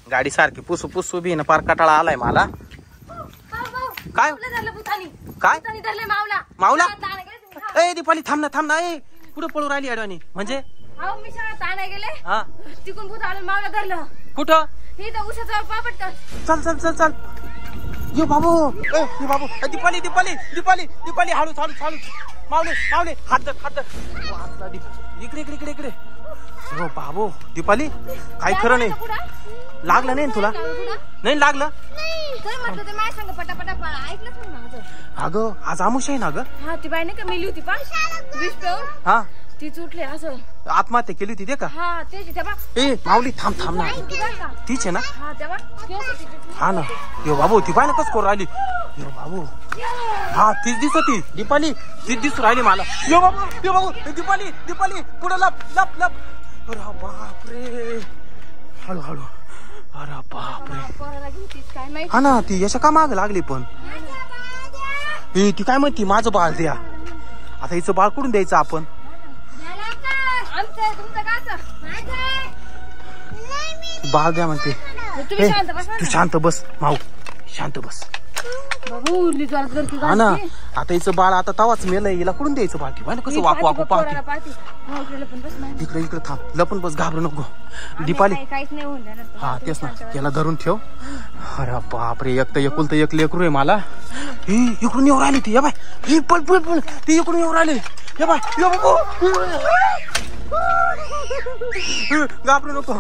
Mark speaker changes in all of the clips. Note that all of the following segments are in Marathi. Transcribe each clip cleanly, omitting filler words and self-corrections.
Speaker 1: गाडी सारखी पुसू पुसू बी ना पार कटाळा आलाय मला. काय काय मावला ए दीपाली थांब ना ए कुठं पळू राहिली अडवाणी म्हणजे
Speaker 2: मी शाळेत आणाय गेले
Speaker 1: हा
Speaker 2: तिकून भूत आलं मावला धरलं.
Speaker 1: कुठं
Speaker 2: इथं उसाचा पापड कर.
Speaker 1: चल चल चल चल ये बाबू ए ये बाबू दीपाली दीपाली दीपाली दीपाली हळू हळू हळू मावले मावले हात धर इकडे इकडे इकडे इकडे. हो बाबू दीपाली काय खरं नाही लागलं नाही तुला नाही लागलं. अगं आज आमुष आहे ना ग.
Speaker 2: हा ती बाई नाही का मेली होती पा विष पिऊन
Speaker 1: हा
Speaker 2: ती चुटली असं
Speaker 1: आत्महत्या केली होती ते का.
Speaker 2: हा तेच तेव्हा
Speaker 1: ए माऊली थांब थांब ना तीच आहे ना.
Speaker 2: हा तेव्हा
Speaker 1: हा ना यो बाबू ती बाय ना कस करू राहिली यो बाबू. हा तीच दिसत ती दीपाली तीच दिसू राहिली मला. यो बाबू दीपाली दीपाली पुढे लप लप लप. अरे बापरे हळू हळू अरे बापरे. हा ना ती यशा का माग लागली पण ती काय म्हणती माझं बाळ द्या. आता हिचं बाळ कुठून द्यायचं आपण. बाळ द्या म्हणते. तू शांत बस माऊ शांत बस. हा ना आता हिचं बाळ आता तवाच मेलय हिला कुठून द्यायचं बाळ. ती कसं वाकू वाकू पाहते. इकडे इकडे थांब लपून बस घाबरू नको दीपाली. हा तेच ना याला धरून ठेव. अरे बापरे एक तर एकुलत एक लेकरू आहे मला. ही इकडून येऊ राहिली ती या बाय ही पळ पळ पळ ती इकडून येऊ राहिली या बाय या बाबू. घाबरू नको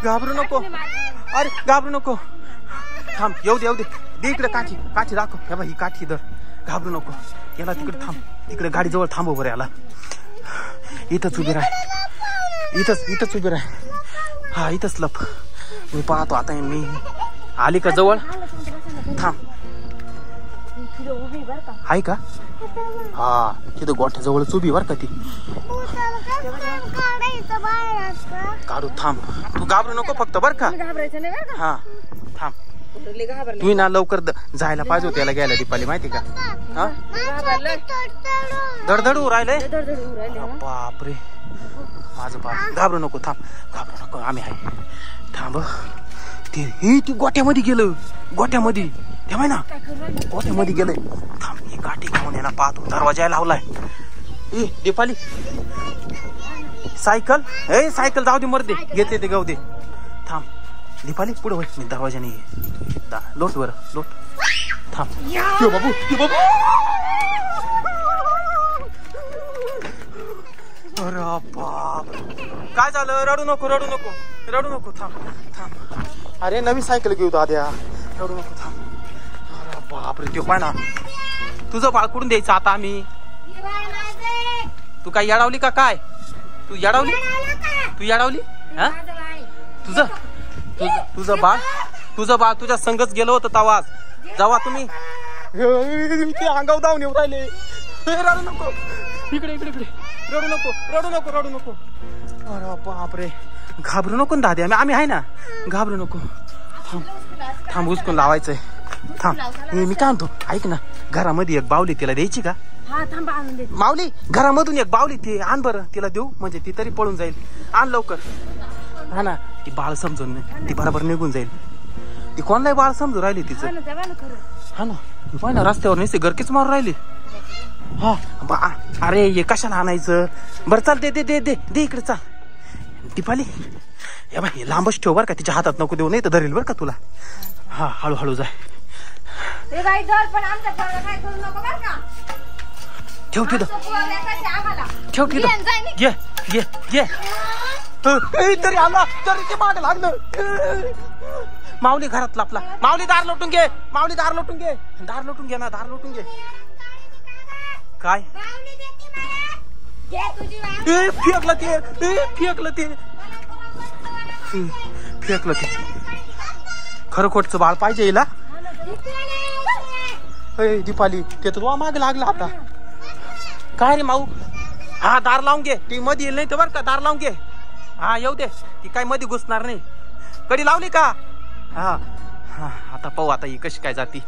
Speaker 1: घाबरू नको अरे घाबरू नको थांब येऊ दे दे इकडे काठी काठी दाखव हे बा ही काठी धर. घाबरू नको याला तिकडे थांब तिकडे गाडी जवळ थांबव बरं याला. इथंच उभी राह इथंच उभी राह. हा इथंच लप मी पाहतो आता मी आली का जवळ थांब. आहे का हा तिथं गोठ्या जवळच उभी बर का ती. काढू थांब तू घाबरू नको फक्त बर का. हा थांब तुम्ही ना लवकर जायला पाहिजे होते याला घ्यायला दीपाली माहिती का. हा धडधडू राहिले बापरे माझं बाप. घाबरू नको थांब घाबरू नको आम्ही आहे थांब. ती गोठ्यामध्ये गेलं गोठ्यामध्ये तेव्हा ना गोठ्यामध्ये गेलंय. थांब ही काठी घेऊन याला पाहतो दरवाजा लावलाय. ए दीपाली सायकल ए सायकल जाऊ दे मरदे घेतले ते गाऊ दे. थांब दीपाली पुढे वळ मी दरवाजाने ये लोट वर लोट थांब. यो बाबू अरे बाप काय झालं. रडू नको थांब थांब. अरे नवी सायकल घेऊ दाद्या रडू नको थांब. अरे बापरे त्यो पाय ना तुझं बाळ कुठून द्यायचं आता आम्ही. तू काय येडावली का काय. तू येडावली हा तुझं बाळ तुझ्या संगच गेलो होतं तवाच जेव्हा तुम्ही अंगाव धावून येऊ राहिले. रडू नको इकडे इकडे इकडे रडू नको. अरे बापरे घाबरू नको ना दादी आम्ही आहे ना. घाबरू नको थांब उचकून लावायचंय थांब. मी काय म्हणतो ऐक ना घरामध्ये एक बावली तिला द्यायची का. माऊली घरामधून एक बावली ती आण बरं तिला देऊ म्हणजे ती तरी पळून जाईल. आण लवकर. हा ना ती बाळ समजून नाही ती बरोबर निघून जाईल. ती कोणलाही बाळ समजून राहिली तिचं. हा ना पाय ना रस्त्यावर नसते गरकीच मारून राहिली. हा अरे हे कशाला आणायचं बरं चाल दे दे दे दे दे इकडे चाल. दीपाली या बाई लांबच ठेव बर का तिच्या हातात नको देऊ नाही तर धरेल बर का तुला. हा हळूहळू जाय. ठेव तिथं ठेव तिथं घे घे घे. तरी आला तरी ते माग लागलं. माऊली घरात लापला. माऊली दार लोटून घे दार लोटून घे ना दार लोटून घे. काय फेकलं ते खरं खोटचं बाळ पाहिजे हिला. दीपाली ते तर माग लागला आता. काय रे माऊ हा दार लावून घे. ती मध्ये येईल नाही तर बरं का दार लावून घे. हा येऊ दे ती काय मध्ये घुसणार नाही. कडी लावली का. हा हा आता पाहू आता ही कशी काय जाती.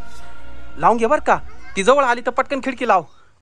Speaker 1: लावून घे बर का. ती जवळ आली तर पटकन खिडकी लाव.